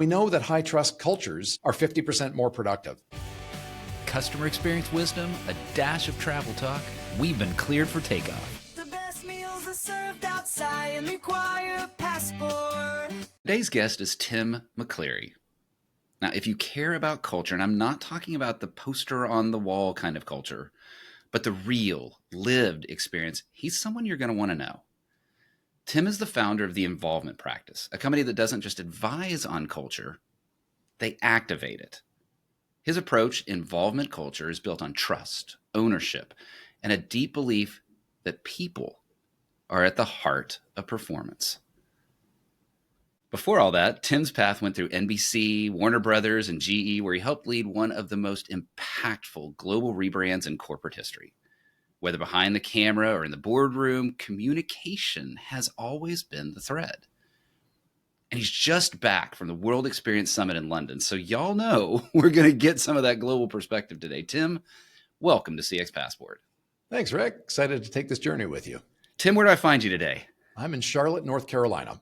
We know that high trust cultures are 50% more productive. Customer experience wisdom, a dash of travel talk. We've been cleared for takeoff. The best meals are served outside and require a passport. Today's guest is Tim McCleary. Now, if you care about culture, and I'm not talking about the poster on the wall kind of culture, but the real, lived experience, he's someone you're going to want to know. Tim is the founder of the Involvement Practice, a company that doesn't just advise on culture, they activate it. His approach, involvement culture, is built on trust, ownership, and a deep belief that people are at the heart of performance. Before all that, Tim's path went through NBC, Warner Brothers, and GE, where he helped lead one of the most impactful global rebrands in corporate history. Whether behind the camera or in the boardroom, communication has always been the thread. And he's just back from the World Experience Summit in London. So y'all know we're going to get some of that global perspective today. Tim, welcome to CX Passport. Thanks, Rick. Excited to take this journey with you. Tim, where do I find you today? I'm in Charlotte, North Carolina.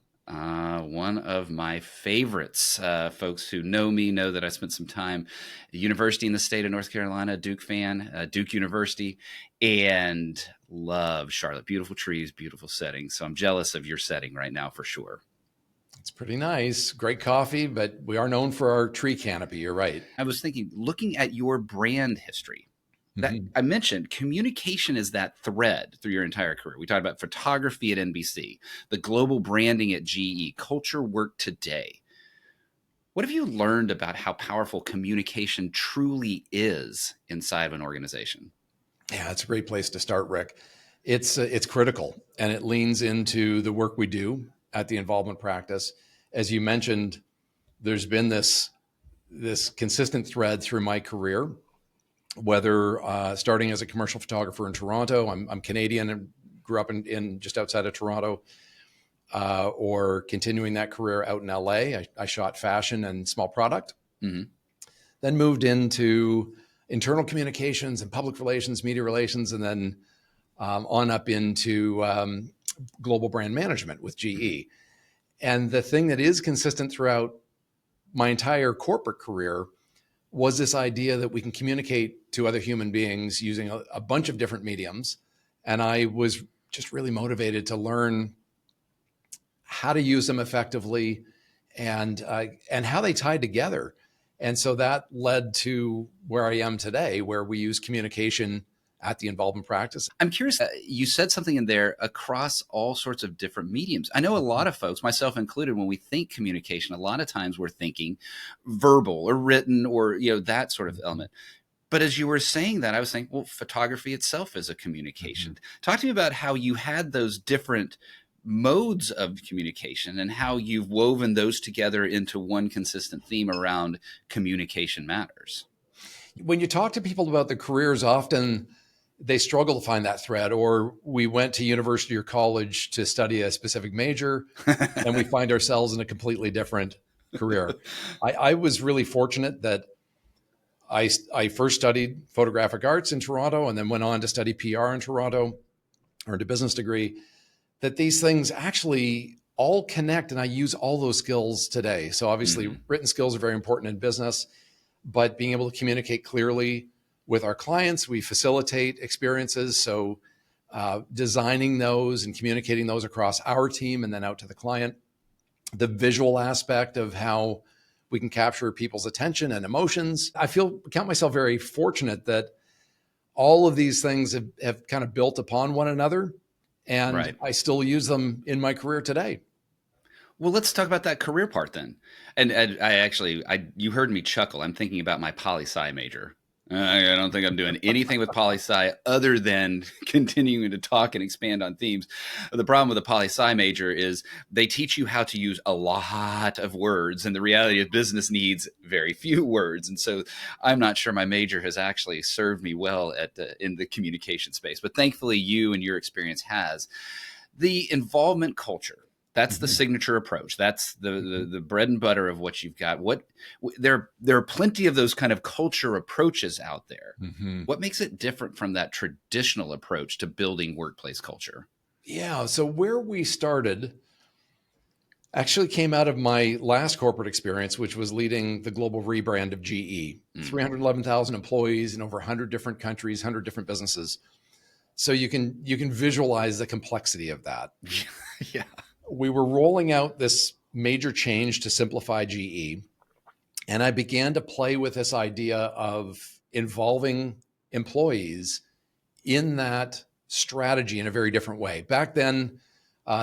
One of my favorites. Folks who know me know that I spent some time at a university in the state of North Carolina, Duke fan, Duke University, and love Charlotte. Beautiful trees, beautiful setting. So I'm jealous of your setting right now for sure. It's pretty nice. Great coffee, but we are known for our tree canopy. You're right. I was thinking, looking at your brand history, that I mentioned communication is that thread through your entire career. We talked about photography at NBC, the global branding at GE, culture work today. What have you learned about how powerful communication truly is inside of an organization? Yeah, it's a great place to start, Rick. It's critical, and it leans into the work we do at the Involvement Practice. As you mentioned, there's been this consistent thread through my career. Whether starting as a commercial photographer in Toronto, I'm Canadian and grew up in just outside of Toronto, or continuing that career out in LA. I shot fashion and small product, then moved into internal communications and public relations, media relations, and then on up into global brand management with GE. And the thing that is consistent throughout my entire corporate career was this idea that we can communicate to other human beings using a bunch of different mediums. And I was just really motivated to learn how to use them effectively and how they tied together. And so that led to where I am today, where we use communication at the Involvement Practice. I'm curious, you said something in there across all sorts of different mediums. I know a lot of folks, myself included, when we think communication, a lot of times we're thinking verbal or written or, that sort of element. But as you were saying that, I was thinking, well, photography itself is a communication. Talk to me about how you had those different modes of communication and how you've woven those together into one consistent theme around communication matters. When you talk to people about their careers, often they struggle to find that thread, or we went to university or college to study a specific major and we find ourselves in a completely different career. I was really fortunate that I first studied photographic arts in Toronto and then went on to study PR in Toronto, earned a business degree, that these things actually all connect and I use all those skills today. So obviously written skills are very important in business, but being able to communicate clearly with our clients, we facilitate experiences. So designing those and communicating those across our team and then out to the client. The visual aspect of how we can capture people's attention and emotions. I count myself very fortunate that all of these things have kind of built upon one another. And I still use them in my career today. Well, let's talk about that career part then. And you heard me chuckle. I'm thinking about my poli-sci major. I don't think I'm doing anything with poli-sci other than continuing to talk and expand on themes. The problem with a poli-sci major is they teach you how to use a lot of words, and the reality of business needs very few words. And so I'm not sure my major has actually served me well in the communication space. But thankfully, you and your experience has. The involvement culture. That's the signature approach. That's the bread and butter of what you've got. There are plenty of those kind of culture approaches out there. What makes it different from that traditional approach to building workplace culture? Yeah. So where we started Actually came out of my last corporate experience, which was leading the global rebrand of GE. 311,000 employees in over 100 different countries, 100 different businesses. So you can visualize the complexity of that. Yeah. We were rolling out this major change to simplify GE, and I began to play with this idea of involving employees in that strategy in a very different way. Back then,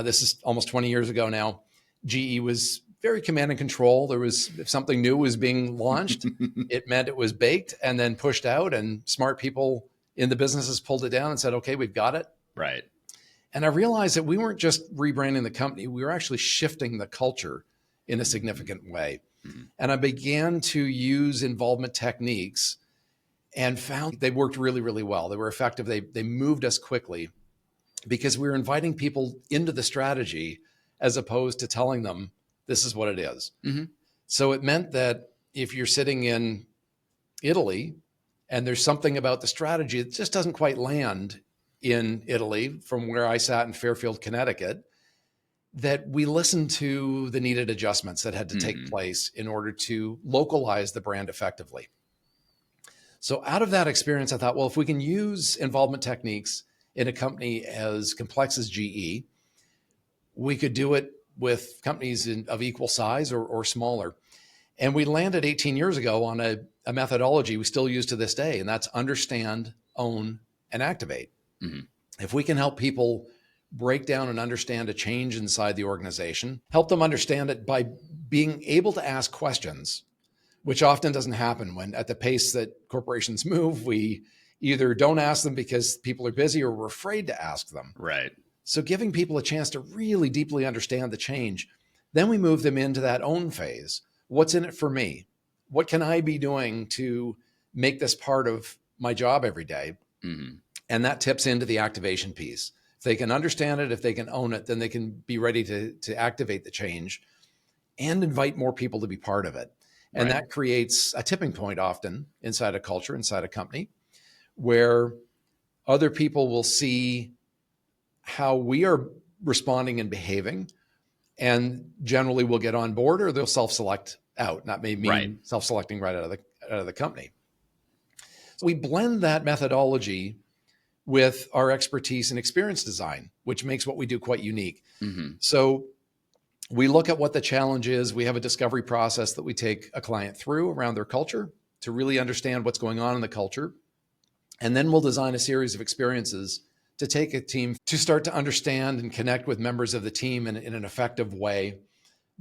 this is almost 20 years ago now, GE was very command and control. There was, if something new was being launched, it meant it was baked and then pushed out, and smart people in the businesses pulled it down and said, okay, we've got it. Right. And I realized that we weren't just rebranding the company, we were actually shifting the culture in a significant way. And I began to use involvement techniques and found they worked really, really well. They were effective. They moved us quickly because we were inviting people into the strategy as opposed to telling them this is what it is. So it meant that if you're sitting in Italy and there's something about the strategy that just doesn't quite land in Italy from where I sat in Fairfield, Connecticut, that we listened to the needed adjustments that had to take place in order to localize the brand effectively. So out of that experience, I thought, well, if we can use involvement techniques in a company as complex as GE, we could do it with companies of equal size or smaller. And we landed 18 years ago on a methodology we still use to this day, and that's understand, own, and activate. If we can help people break down and understand a change inside the organization, help them understand it by being able to ask questions, which often doesn't happen when at the pace that corporations move, we either don't ask them because people are busy or we're afraid to ask them. Right. So giving people a chance to really deeply understand the change, then we move them into that own phase. What's in it for me? What can I be doing to make this part of my job every day? And that tips into the activation piece. If they can understand it, if they can own it, then they can be ready to activate the change and invite more people to be part of it. And that creates a tipping point often inside a culture, inside a company, where other people will see how we are responding and behaving, and generally will get on board or they'll self-select out. And that may mean self-selecting right out of the company. So we blend that methodology with our expertise in experience design, which makes what we do quite unique. So we look at what the challenge is. We have a discovery process that we take a client through around their culture to really understand what's going on in the culture. And then we'll design a series of experiences to take a team to start to understand and connect with members of the team in an effective way,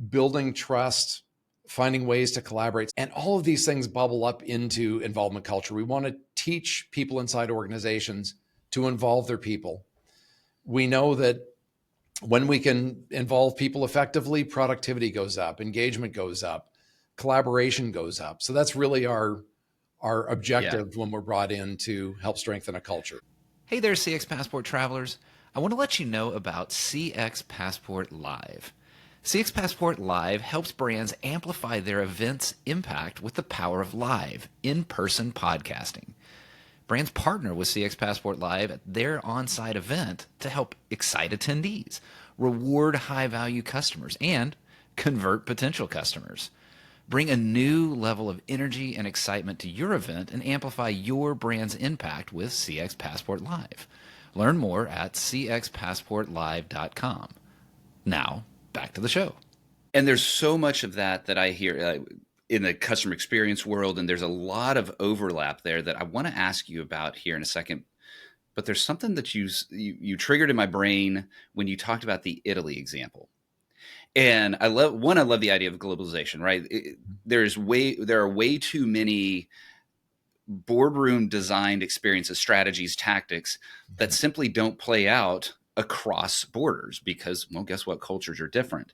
building trust, finding ways to collaborate. And all of these things bubble up into involvement culture. We want to teach people inside organizations to involve their people. We know that when we can involve people effectively, productivity goes up, engagement goes up, collaboration goes up. So that's really our objective when we're brought in to help strengthen a culture. Hey there, CX Passport travelers. I want to let you know about CX Passport Live. CX Passport Live helps brands amplify their event's impact with the power of live, in-person podcasting. Brands partner with CX Passport Live at their on-site event to help excite attendees, reward high-value customers, and convert potential customers. Bring a new level of energy and excitement to your event and amplify your brand's impact with CX Passport Live. Learn more at cxpassportlive.com. Now, back to the show. And there's so much of that I hear in the customer experience world, and there's a lot of overlap there that I want to ask you about here in a second. But there's something that you triggered in my brain when you talked about the Italy example. And I love the idea of globalization, right? There are way too many boardroom designed experiences, strategies, tactics that simply don't play out across borders because, well, guess what? Cultures are different.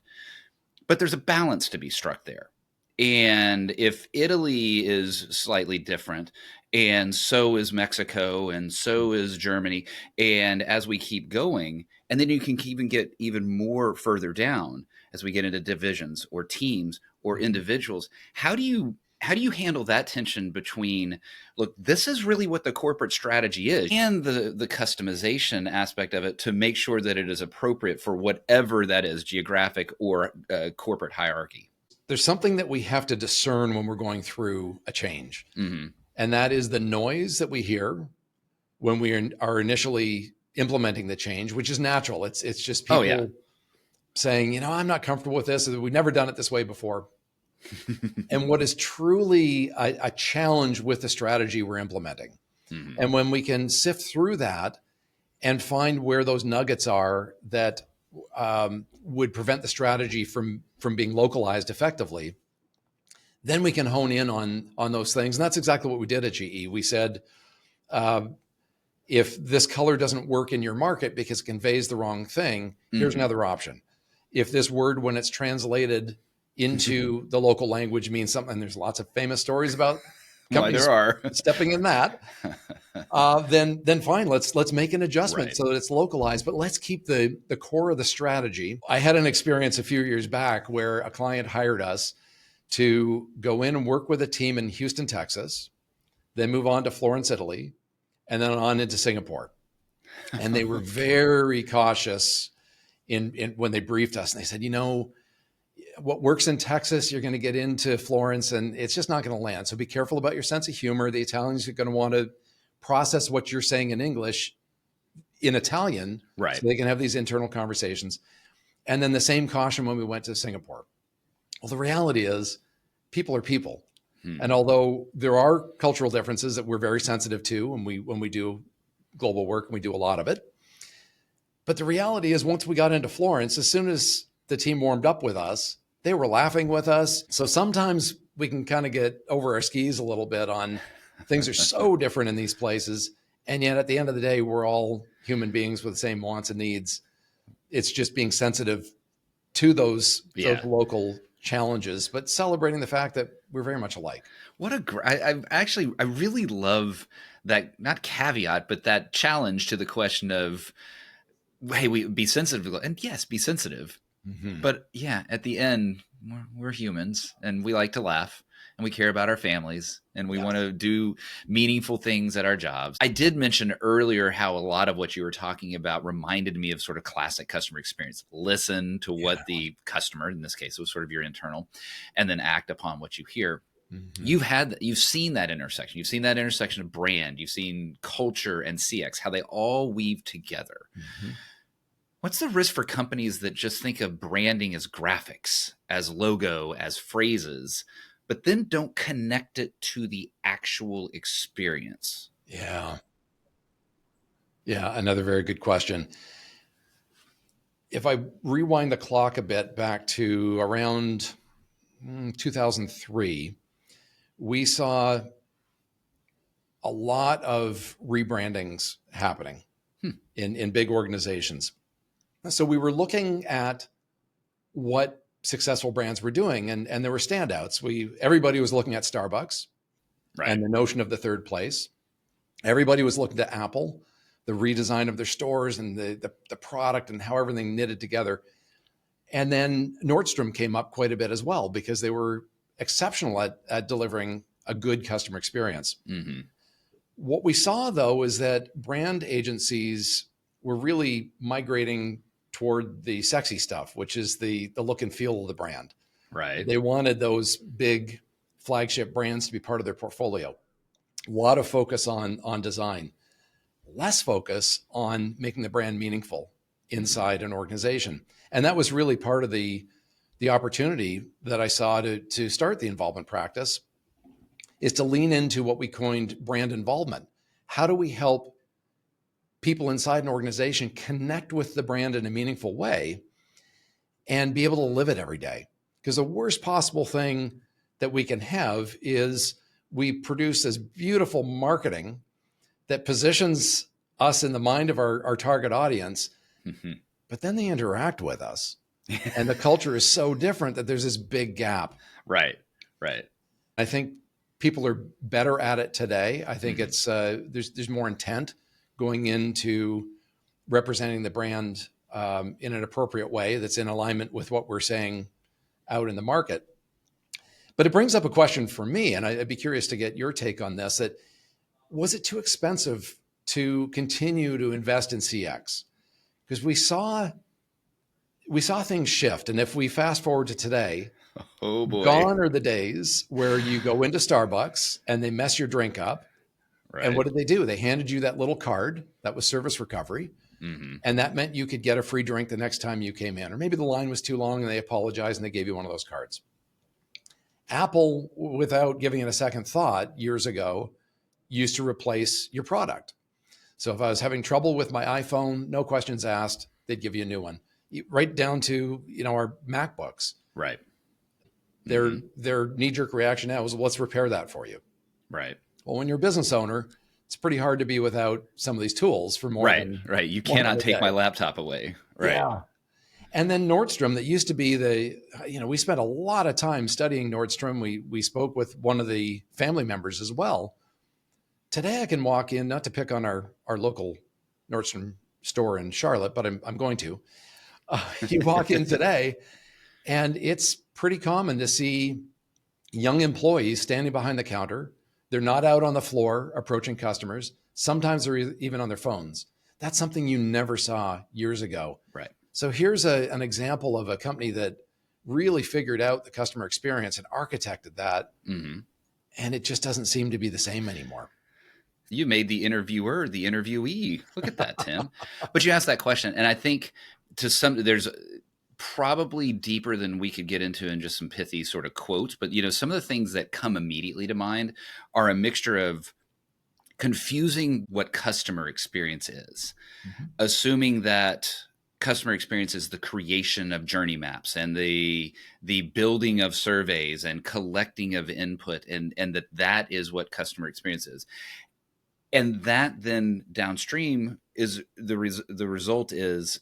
But there's a balance to be struck there. And if Italy is slightly different, and so is Mexico, and so is Germany, and as we keep going, and then you can even get even more further down as we get into divisions or teams or individuals, how do you How do you handle that tension between, look, this is really what the corporate strategy is, and the customization aspect of it to make sure that it is appropriate for whatever that is, geographic or corporate hierarchy? There's something that we have to discern when we're going through a change. Mm-hmm. And that is the noise that we hear when we are initially implementing the change, which is natural. It's just people saying, I'm not comfortable with this. We've never done it this way before. And what is truly a challenge with the strategy we're implementing. Mm-hmm. And when we can sift through that and find where those nuggets are that would prevent the strategy from being localized effectively, then we can hone in on those things. And that's exactly what we did at GE. We said, if this color doesn't work in your market because it conveys the wrong thing, here's another option. If this word, when it's translated into the local language, means something, and there's lots of famous stories about companies stepping in that, then fine, let's make an adjustment so that it's localized, but let's keep the core of the strategy. I had an experience a few years back where a client hired us to go in and work with a team in Houston, Texas, then move on to Florence, Italy, and then on into Singapore. And they were very cautious in when they briefed us. And they said, what works in Texas, you're going to get into Florence, and it's just not going to land. So be careful about your sense of humor. The Italians are going to want to process what you're saying in English in Italian, so they can have these internal conversations. And then the same caution when we went to Singapore. Well, the reality is people are people. And although there are cultural differences that we're very sensitive to when we do global work, and we do a lot of it, but the reality is once we got into Florence, as soon as the team warmed up with us, they were laughing with us. So sometimes we can kind of get over our skis a little bit on things are so different in these places. And yet at the end of the day, we're all human beings with the same wants and needs. It's just being sensitive to those local challenges, but celebrating the fact that we're very much alike. What I really love that, not caveat, but that challenge to the question of, hey, we be sensitive, and yes, be sensitive. Mm-hmm. But yeah, at the end, we're humans, and we like to laugh, and we care about our families, and we want to do meaningful things at our jobs. I did mention earlier how a lot of what you were talking about reminded me of sort of classic customer experience. Listen to what the customer, in this case, it was sort of your internal, and then act upon what you hear. Mm-hmm. You've seen that intersection. You've seen that intersection of brand. You've seen culture and CX, how they all weave together. Mm-hmm. What's the risk for companies that just think of branding as graphics, as logo, as phrases, but then don't connect it to the actual experience? Yeah, another very good question. If I rewind the clock a bit back to around 2003, we saw a lot of rebrandings happening in big organizations. So we were looking at what successful brands were doing, and there were standouts. Everybody was looking at Starbucks and the notion of the third place. Everybody was looking to Apple, the redesign of their stores and the product and how everything knitted together. And then Nordstrom came up quite a bit as well because they were exceptional at delivering a good customer experience. Mm-hmm. What we saw, though, is that brand agencies were really migrating toward the sexy stuff, which is the look and feel of the brand. Right. They wanted those big flagship brands to be part of their portfolio. A lot of focus on design, less focus on making the brand meaningful inside an organization. And that was really part of the opportunity that I saw to start the involvement practice, is to lean into what we coined brand involvement. How do we help people inside an organization connect with the brand in a meaningful way and be able to live it every day? Because the worst possible thing that we can have is we produce this beautiful marketing that positions us in the mind of our target audience, but then they interact with us. And the culture is so different that there's this big gap. Right. I think people are better at it today. I think it's there's more intent going into representing the brand in an appropriate way that's in alignment with what we're saying out in the market. But it brings up a question for me, and I'd be curious to get your take on this, that was it too expensive to continue to invest in CX? Because we saw things shift. And if we fast forward to today, Oh boy. gone are the days where you go into Starbucks and they mess your drink up. Right. And what did they do? They handed you that little card that was service recovery. Mm-hmm. And that meant you could get a free drink the next time you came in. Or maybe the line was too long and they apologized and they gave you one of those cards. Apple, without giving it a second thought, years ago, used to replace your product. So if I was having trouble with my iPhone, no questions asked, they'd give you a new one. Right down to, our MacBooks. Right. Their knee-jerk reaction now is, let's repair that for you. Right. Well, when you're a business owner, it's pretty hard to be without some of these tools for more than Right. You cannot take my laptop away. Right. Yeah. And then Nordstrom, that used to be we spent a lot of time studying Nordstrom. We spoke with one of the family members as well. Today I can walk in, not to pick on our local Nordstrom store in Charlotte, but I'm going to. You walk in today and it's pretty common to see young employees standing behind the counter. They're not out on the floor approaching customers. Sometimes they're even on their phones. That's something you never saw years ago. Right. So here's an example of a company that really figured out the customer experience and architected that. Mm-hmm. And it just doesn't seem to be the same anymore. You made the interviewer the interviewee. Look at that, Tim. But you asked that question. And I think there's probably deeper than we could get into in just some pithy sort of quotes. But, some of the things that come immediately to mind are a mixture of confusing what customer experience is, assuming that customer experience is the creation of journey maps and the building of surveys and collecting of input, and that is what customer experience is. And that then downstream is the result is,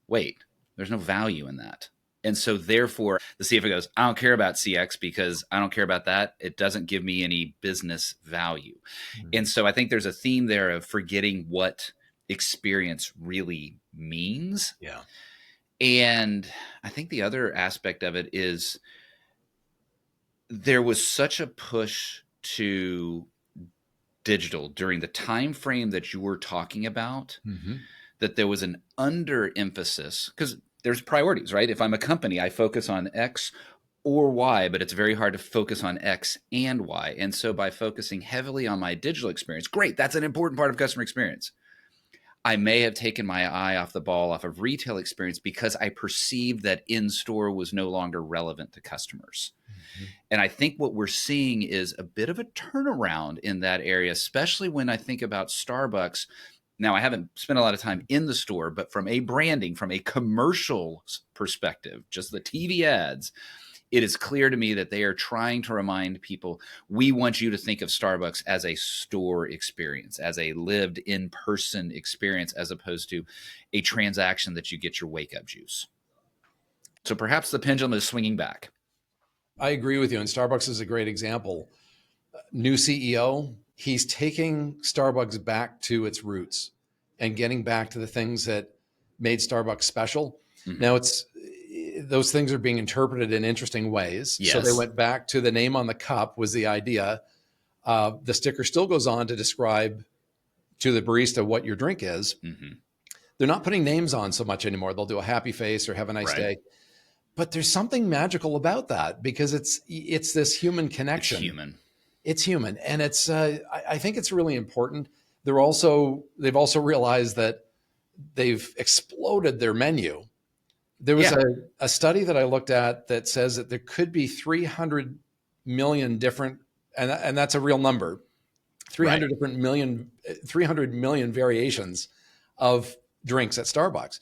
wait, there's no value in that. And so therefore the CFO goes, I don't care about CX because I don't care about that. It doesn't give me any business value. Mm-hmm. And so I think there's a theme there of forgetting what experience really means. Yeah. And I think the other aspect of it is there was such a push to digital during the time frame that you were talking about, that there was an underemphasis, because there's priorities, right? If I'm a company, I focus on X or Y, but it's very hard to focus on X and Y. And so by focusing heavily on my digital experience, great, that's an important part of customer experience. I may have taken my eye off the ball off of retail experience because I perceived that in-store was no longer relevant to customers. And I think what we're seeing is a bit of a turnaround in that area, especially when I think about Starbucks. Now, I haven't spent a lot of time in the store, but from a branding, from a commercial perspective, just the TV ads, it is clear to me that they are trying to remind people, we want you to think of Starbucks as a store experience, as a lived in-person experience, as opposed to a transaction that you get your wake-up juice. So perhaps the pendulum is swinging back. I agree with you. And Starbucks is a great example. New CEO, he's taking Starbucks back to its roots and getting back to the things that made Starbucks special. Now those things are being interpreted in interesting ways. Yes. So they went back to the name on the cup was the idea. The sticker still goes on to describe to the barista what your drink is. They're not putting names on so much anymore. They'll do a happy face or have a nice day. But there's something magical about that because it's this human connection. It's human. And it's I think it's really important. They've also realized that they've exploded their menu. There was a study that I looked at that says that there could be 300 million different, and that's a real number, 300 million variations of drinks at Starbucks.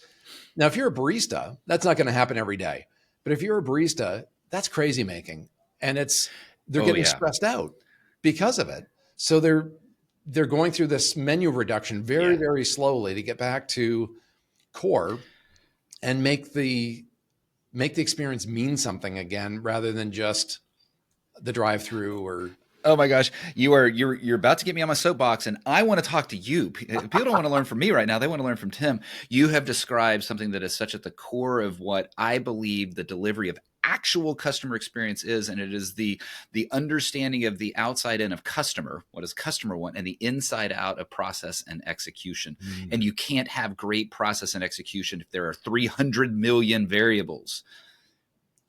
Now, if you're a barista, that's not going to happen every day. But if you're a barista, that's crazy making. And they're getting stressed out because of it. So they're going through this menu reduction very, very slowly to get back to core and make the experience mean something again, rather than just the drive-through or. Oh my gosh, you're about to get me on my soapbox, and I want to talk to you. People don't want to learn from me right now; they want to learn from Tim. You have described something that is such at the core of what I believe the delivery of actual customer experience is, and it is the understanding of the outside in of customer, what does customer want, and the inside out of process and execution. And you can't have great process and execution if there are 300 million variables.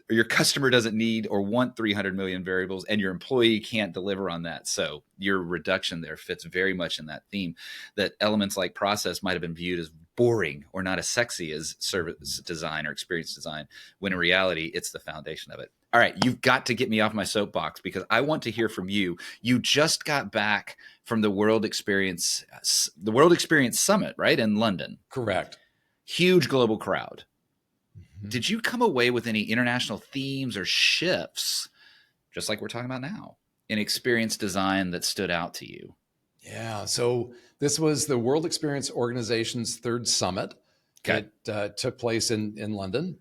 Your customer doesn't need or want 300 million variables, and your employee can't deliver on that. So your reduction there fits very much in that theme, that elements like process might have been viewed as boring or not as sexy as service design or experience design, when in reality, it's the foundation of it. All right, you've got to get me off my soapbox because I want to hear from you. You just got back from the World Experience Summit, right, in London. Correct. Huge global crowd. Did you come away with any international themes or shifts, just like we're talking about now, in experience design that stood out to you? Yeah. So this was the World Experience Organization's third summit. Okay. It took place in London.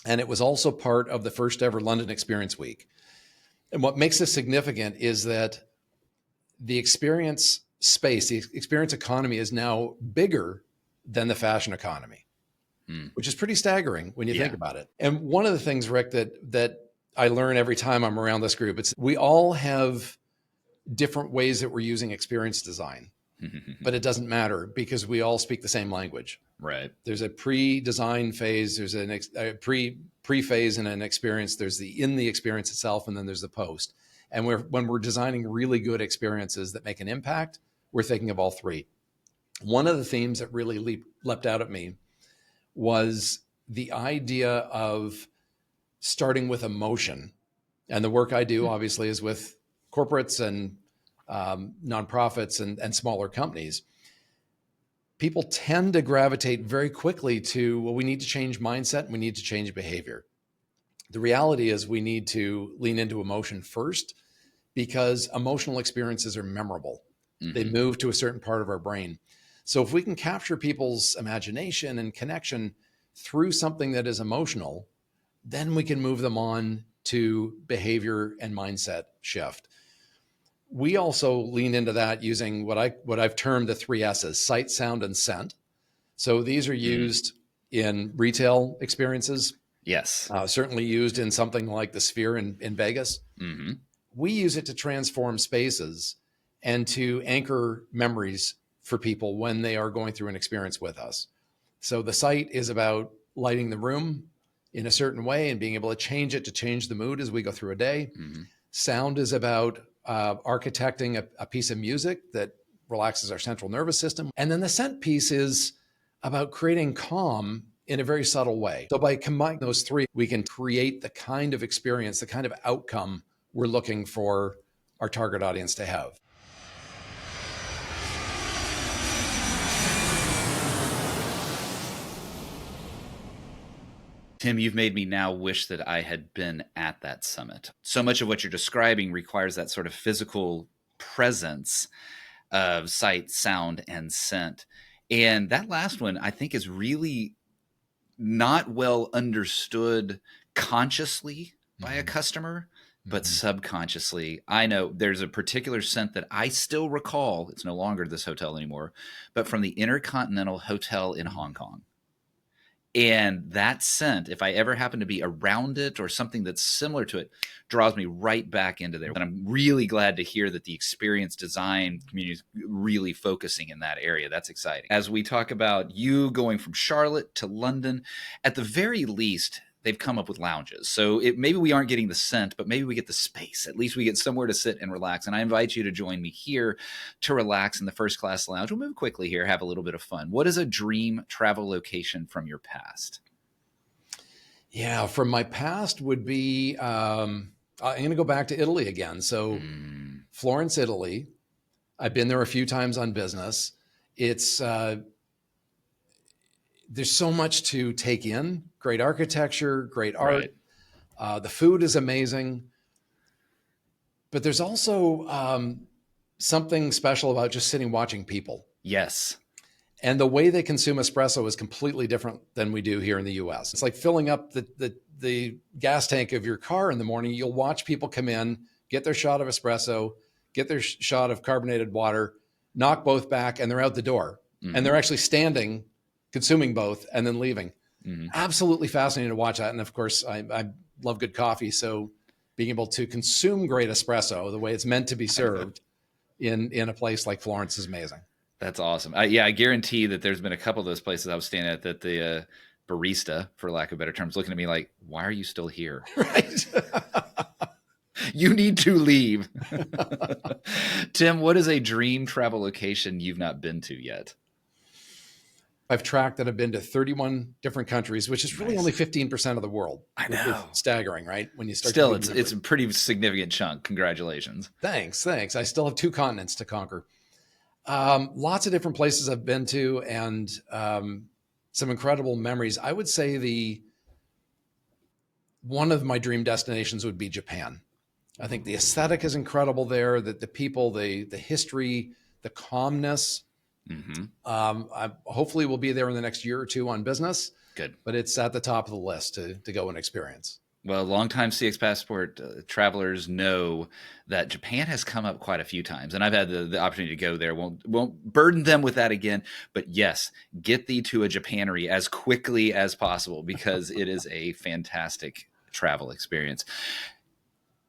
And it was also part of the first ever London Experience Week. And what makes this significant is that the experience space, the experience economy is now bigger than the fashion economy, which is pretty staggering when you think about it. And one of the things, Rick, that I learn every time I'm around this group, it's we all have different ways that we're using experience design, but it doesn't matter because we all speak the same language. Right. There's a pre-design phase, there's a pre-phase and an experience, there's the in the experience itself, and then there's the post. And when we're designing really good experiences that make an impact, we're thinking of all three. One of the themes that really leapt out at me was the idea of starting with emotion. And the work I do obviously is with corporates and nonprofits and smaller companies. People tend to gravitate very quickly to, well, we need to change mindset and we need to change behavior. The reality is we need to lean into emotion first because emotional experiences are memorable. They move to a certain part of our brain. So if we can capture people's imagination and connection through something that is emotional, then we can move them on to behavior and mindset shift. We also lean into that using what I've termed the 3 S's: sight, sound, and scent. So these are used in retail experiences. Yes. Certainly used in something like the Sphere in Vegas. We use it to transform spaces and to anchor memories for people when they are going through an experience with us. So the sight is about lighting the room in a certain way and being able to change it to change the mood as we go through a day. Sound is about architecting a piece of music that relaxes our central nervous system. And then the scent piece is about creating calm in a very subtle way. So by combining those three, we can create the kind of experience, the kind of outcome we're looking for our target audience to have. Tim, you've made me now wish that I had been at that summit. So much of what you're describing requires that sort of physical presence of sight, sound, and scent. And that last one, I think, is really not well understood consciously by a customer, but subconsciously. I know there's a particular scent that I still recall. It's no longer this hotel anymore, but from the Intercontinental Hotel in Hong Kong. And that scent, if I ever happen to be around it or something that's similar to it, draws me right back into there. And I'm really glad to hear that the experience design community is really focusing in that area. That's exciting. As we talk about you going from Charlotte to London, at the very least, they've come up with lounges. So maybe we aren't getting the scent, but maybe we get the space. At least we get somewhere to sit and relax. And I invite you to join me here to relax in the first class lounge. We'll move quickly here, have a little bit of fun. What is a dream travel location from your past? Yeah, from my past would be, I'm going to go back to Italy again. So Florence, Italy. I've been there a few times on business. It's, there's so much to take in. Great architecture, great art. Right. The food is amazing. But there's also something special about just sitting watching people. Yes. And the way they consume espresso is completely different than we do here in the US. It's like filling up the gas tank of your car in the morning. You'll watch people come in, get their shot of espresso, get their shot of carbonated water, knock both back, and they're out the door. And they're actually standing, consuming both, and then leaving. Absolutely fascinating to watch that. And of course, I've love good coffee. So being able to consume great espresso the way it's meant to be served in a place like Florence is amazing. That's awesome. I guarantee that there's been a couple of those places I was standing at that the barista, for lack of better terms, looking at me like, why are you still here? Right. You need to leave. Tim, what is a dream travel location you've not been to yet? I've tracked that I've been to 31 different countries, which is really only 15% of the world. I know. It's staggering, right? When you start. Still, it's a pretty significant chunk. Congratulations. Thanks. I still have 2 continents to conquer. Lots of different places I've been to, and some incredible memories. I would say one of my dream destinations would be Japan. I think the aesthetic is incredible there, that the people, the history, the calmness. Mm-hmm. I hopefully will be there in the next year or 2 on business. Good. But it's at the top of the list to go and experience. Well, longtime CX Passport travelers know that Japan has come up quite a few times, and I've had the opportunity to go there. Won't burden them with that again, but yes, get thee to a Japanery as quickly as possible because it is a fantastic travel experience.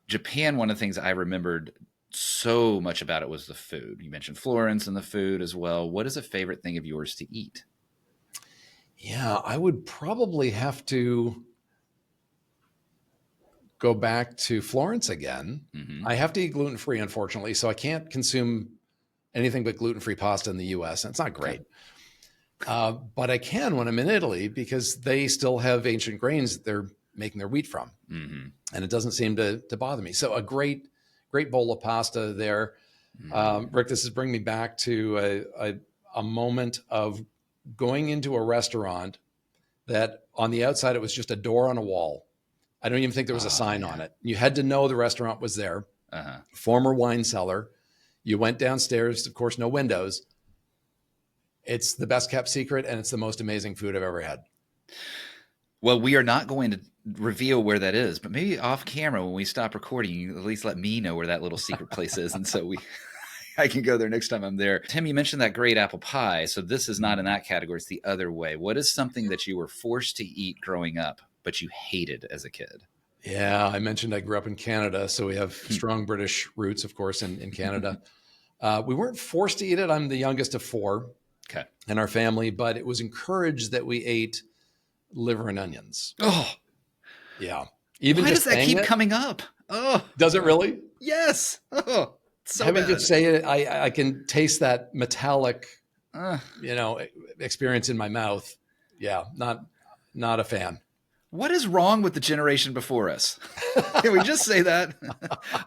Japan, one of the things I remembered so much about it was the food. You mentioned Florence and the food as well. What is a favorite thing of yours to eat? Yeah, I would probably have to go back to Florence again. Mm-hmm. I have to eat gluten-free, unfortunately, so I can't consume anything but gluten-free pasta in the US. And it's not great. But I can when I'm in Italy because they still have ancient grains that they're making their wheat from. Mm-hmm. And it doesn't seem to bother me. So a great bowl of pasta there. Mm-hmm. Rick, this is bringing me back to a moment of going into a restaurant that on the outside, it was just a door on a wall. I don't even think there was a sign on it. You had to know the restaurant was there. Uh-huh. Former wine cellar. You went downstairs, of course, no windows. It's the best kept secret, and it's the most amazing food I've ever had. Well, we are not going to reveal where that is, but maybe off camera when we stop recording, you at least let me know where that little secret place is. And so I can go there next time I'm there. Tim, you mentioned that great apple pie. So this is not in that category. It's the other way. What is something that you were forced to eat growing up, but you hated as a kid? Yeah, I mentioned I grew up in Canada, so we have strong British roots, of course, in Canada. We weren't forced to eat it. I'm the youngest of 4 in our family, but it was encouraged that we ate liver and onions. Oh, yeah. Even why just does that keep coming up? Oh, does it really? Yes. Oh, so having bad. to say it, I can taste that metallic, experience in my mouth. Yeah, not a fan. What is wrong with the generation before us? Can we just say that?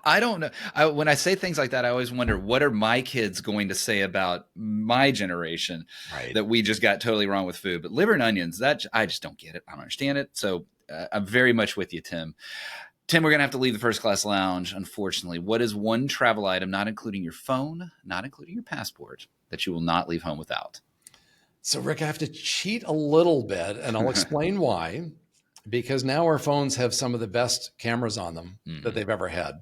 I don't know. When I say things like that, I always wonder, what are my kids going to say about my generation that we just got totally wrong with food? But liver and onions, I just don't get it. I don't understand it. So I'm very much with you, Tim. Tim, we're going to have to leave the first class lounge, unfortunately. What is one travel item, not including your phone, not including your passport, that you will not leave home without? So, Rick, I have to cheat a little bit, and I'll explain why. Because now our phones have some of the best cameras on them that they've ever had.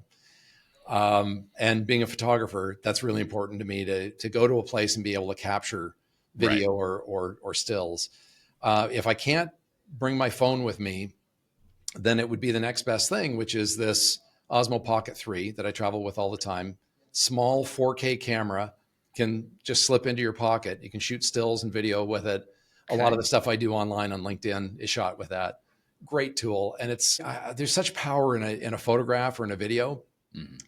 And being a photographer, that's really important to me to go to a place and be able to capture video or stills. If I can't bring my phone with me, then it would be the next best thing, which is this Osmo Pocket 3 that I travel with all the time. Small 4K camera, can just slip into your pocket. You can shoot stills and video with it. A lot of the stuff I do online on LinkedIn is shot with that. Great tool. And it's there's such power in a photograph or in a video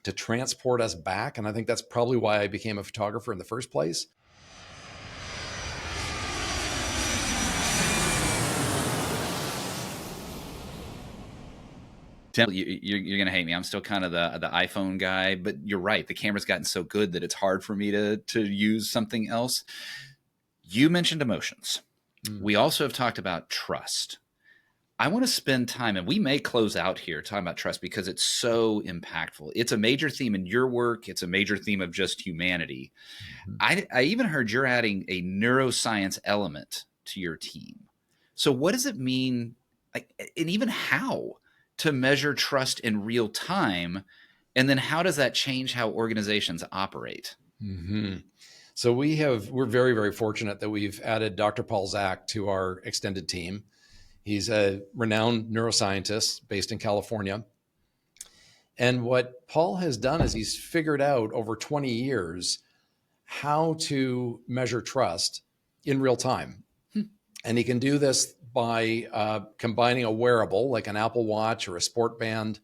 to transport us back. And I think that's probably why I became a photographer in the first place. Tim, you're going to hate me. I'm still kind of the iPhone guy, but you're right. The camera's gotten so good that it's hard for me to use something else. You mentioned emotions. We also have talked about trust. I want to spend time, and we may close out here talking about trust because it's so impactful. It's a major theme in your work. It's a major theme of just humanity. I even heard you're adding a neuroscience element to your team. So what does it mean, and even how to measure trust in real time? And then how does that change how organizations operate? So we're very, very fortunate that we've added Dr. Paul Zak to our extended team. He's a renowned neuroscientist based in California. And what Paul has done is he's figured out over 20 years how to measure trust in real time. And he can do this by combining a wearable like an Apple Watch or a sport band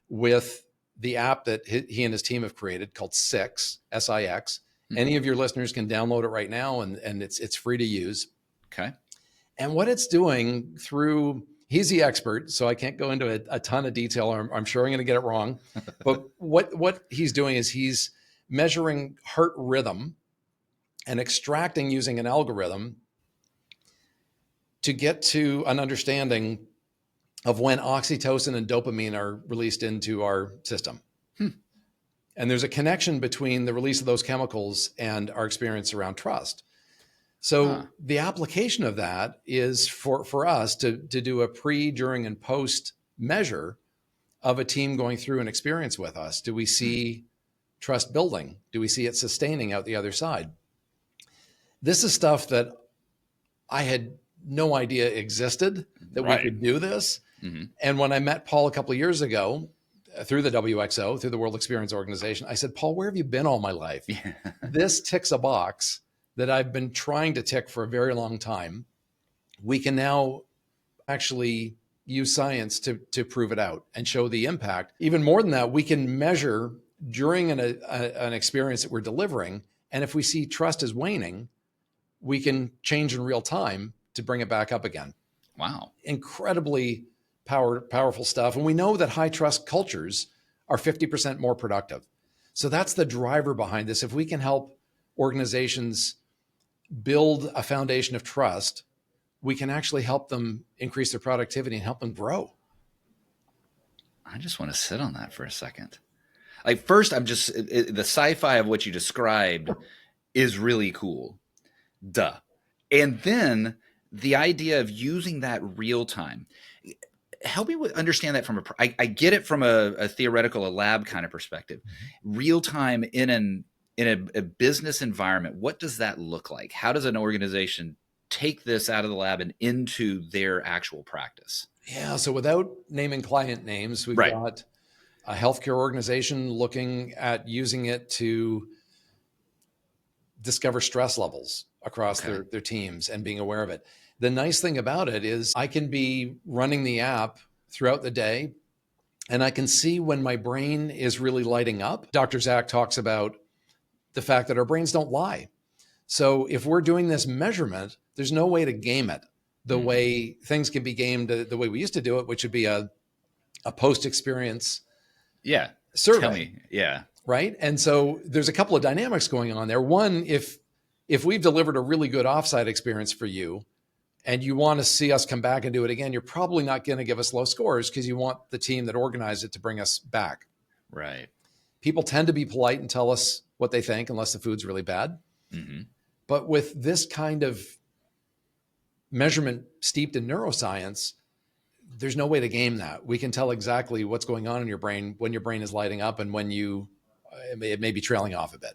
with the app that he and his team have created called Six, S-I-X. Any of your listeners can download it right now, and it's free to use. Okay. And what it's doing he's the expert, so I can't go into a ton of detail. I'm sure I'm going to get it wrong. But what he's doing is he's measuring heart rhythm and extracting using an algorithm to get to an understanding of when oxytocin and dopamine are released into our system. And there's a connection between the release of those chemicals and our experience around trust. So the application of that is for us to do a pre, during, and post measure of a team going through an experience with us. Do we see trust building? Do we see it sustaining out the other side? This is stuff that I had no idea existed, that we could do this. And when I met Paul a couple of years ago through the WXO, through the World Experience Organization, I said, Paul, where have you been all my life? This ticks a box that I've been trying to tick for a very long time. We can now actually use science to prove it out and show the impact. Even more than that, we can measure during an experience that we're delivering. And if we see trust is waning, we can change in real time to bring it back up again. Wow. Incredibly powerful stuff. And we know that high trust cultures are 50% more productive. So that's the driver behind this. If we can help organizations build a foundation of trust, we can actually help them increase their productivity and help them grow. I just want to sit on that for a second. Like, first, the sci-fi of what you described is really cool. Duh. And then the idea of using that real time. Help me understand that I get it from a theoretical, a lab kind of perspective. Real time in a business environment, what does that look like? How does an organization take this out of the lab and into their actual practice? Yeah. So without naming client names, we've got a healthcare organization looking at using it to discover stress levels across their teams and being aware of it. The nice thing about it is I can be running the app throughout the day and I can see when my brain is really lighting up. Dr. Zach talks about the fact that our brains don't lie. So if we're doing this measurement, there's no way to game it the way things can be gamed the way we used to do it, which would be a post-experience survey. Tell me. Yeah. Right. And so there's a couple of dynamics going on there. One, if we've delivered a really good offsite experience for you and you want to see us come back and do it again, you're probably not going to give us low scores because you want the team that organized it to bring us back. Right. People tend to be polite and tell us what they think unless the food's really bad. But with this kind of measurement steeped in neuroscience, there's no way to game that. We can tell exactly what's going on in your brain when your brain is lighting up and when it may be trailing off a bit.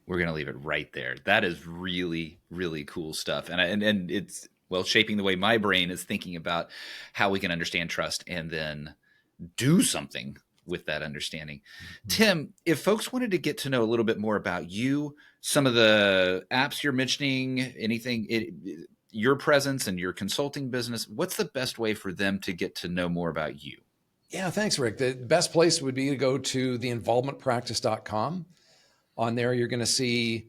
We're going to leave it right there. That is really, really cool stuff. And it's, shaping the way my brain is thinking about how we can understand trust and then do something with that understanding. Tim, if folks wanted to get to know a little bit more about you, some of the apps you're mentioning, anything, your presence and your consulting business, what's the best way for them to get to know more about you? Yeah, thanks, Rick. The best place would be to go to theinvolvementpractice.com. On there, you're going to see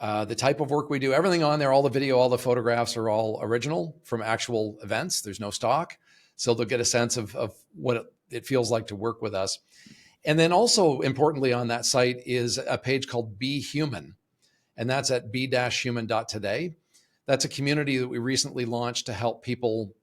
the type of work we do, everything on there, all the video, all the photographs are all original from actual events. There's no stock. So they'll get a sense of what it feels like to work with us. And then also importantly on that site is a page called Be Human. And that's at be-human.today. That's a community that we recently launched to help people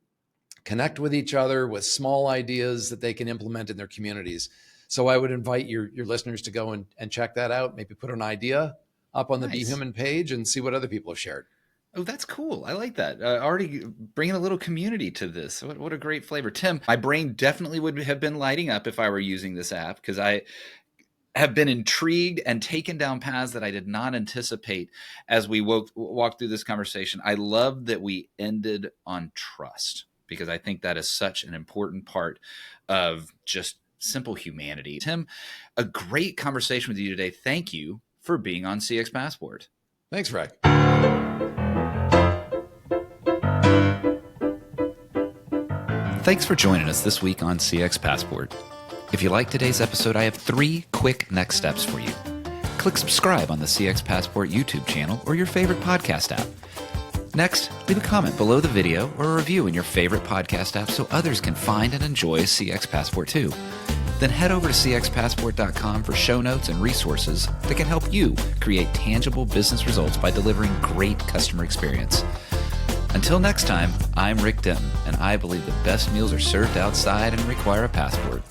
connect with each other with small ideas that they can implement in their communities. So I would invite your listeners to go and check that out. Maybe put an idea up on the Be Human page and see what other people have shared. Oh, that's cool. I like that. Already bringing a little community to this. What a great flavor. Tim, my brain definitely would have been lighting up if I were using this app because have been intrigued and taken down paths that I did not anticipate as we walked through this conversation. I love that we ended on trust, because I think that is such an important part of just simple humanity. Tim, a great conversation with you today. Thank you for being on CX Passport. Thanks, Rick. Thanks for joining us this week on CX Passport. If you like today's episode, I have 3 quick next steps for you. Click subscribe on the CX Passport YouTube channel or your favorite podcast app. Next, leave a comment below the video or a review in your favorite podcast app so others can find and enjoy CX Passport too. Then head over to cxpassport.com for show notes and resources that can help you create tangible business results by delivering great customer experience. Until next time, I'm Rick Denton, and I believe the best meals are served outside and require a passport.